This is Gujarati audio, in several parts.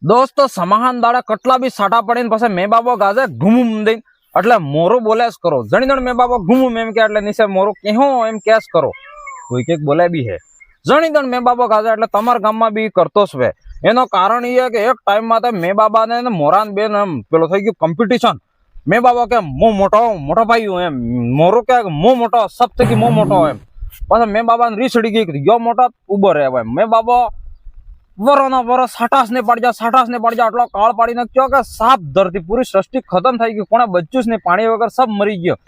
દોસ્તો સમાહાન દાડા કટલા બી સાટા પડીને પછી મેં બાબો ગાજે ઘૂમુમ દઈને એટલે મોરો બોલે જ કરો જણી જણ મેં બાબો ઘૂમુમ એમ કે એટલે નીચે મોરો કેહો એમ કેસ કરો કોઈ કઈક બોલે બી હે જણી જણ મેં બાબો ગાજે એટલે તમારા ગામમાં બી કરતો જ છે. એનો કારણ એ કે એક ટાઈમમાં તો મેં બાબાને મોરાન બેન એમ પેલો થઈ ગયું કોમ્પિટિશન. મેં બાબા કે મો મોટો ભાઈ હું એમ મોરો કે મો મોટો સબ થકી મો મોટો એમ પછી મેં બાબાને રીસડી ગઈ યો મોટો ઉભો રહે એમ મેં બાબા વરોના વરો સાટાસ ને પડ જા આટલો કાળ પાડીને કયો કે સાપ ધરતી પૂરી સૃષ્ટિ ખતમ થઈ ગઈ કોણે બચ્યું જ ને પાણી વગર સબ મરી ગયો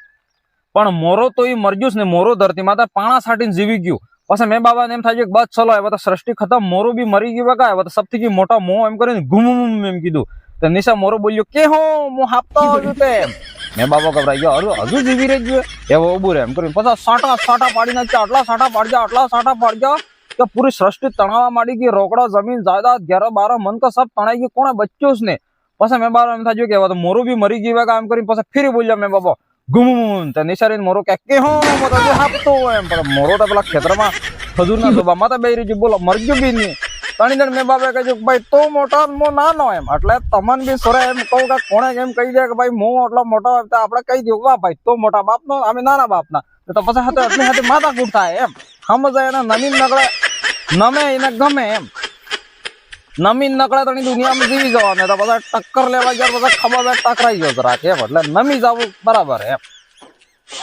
પણ મોરો તો એ મરજ્યું જ ને મોરો ધરતીમાં તો પાણા સાટીને જીવી ગયું. પછી મેં બાબાને એમ થાય છે કે બસ ચલો હવે તો સૃષ્ટિ ખતમ મોરો બી મરી ગયું વગા હવે તો સબથી મોટા મો એમ કરીને ઘૂમ એમ કીધું તો નિશા મોરો બોલ્યો કે હો હું હાપતો આવ્યું તેમ મેં બાબા ગભરાઈ ગયો હજુ જીવી રહી ગયો એવો ઉભું રહે એમ કરીને પછી સાટા પાડીને આટલા સાટા પાડજા કે પૂરી સૃષ્ટિ તણાવવા માંડી ગઈ રોકડા જમીન જાયદાદ 11-12 મન તો સબ તણાઈ ગયું કોણે બચ્યું જ ને. પછી મેં બાબા એમ થાય કે હવે તો મોરું બી મરી ગયું વગા એમ કરીને પછી ફરી બોલ્યા મેં બાબા ઘૂમ તો નિશારીને મોરો કે હો હાપતો એમ પણ મોરો તો પેલા ખેતરમાં ખજૂરના ડોબામાં તો બેરી ગયું બોલો મરજ્યું બી નહીં તણી જણ મેં બાબા કહે ભાઈ તો મોટા મો નાનો એમ એટલે તમને બી સોરે એમ કહું કે કોણે એમ કહી દે કે ભાઈ મો એટલો મોટો આપણે કહી દઉં વાહ ભાઈ તો મોટા બાપનો અમે નાના બાપના તો પછી હાથે એટલી હાથે માથા કૂટ થાય એમ સમજાય એને નમીન નકળે નમે એને ગમે એમ નમીન નકળે તો દુનિયામાં જીવી જવાને તો બધા ટક્કર લેવા ગયા બધા ખબર ટકરાઈ ગયો જરાક એમ એટલે નમી જવું બરાબર એમ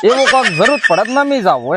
એવું કોઈક જરૂર પડે નમી જવું એમ.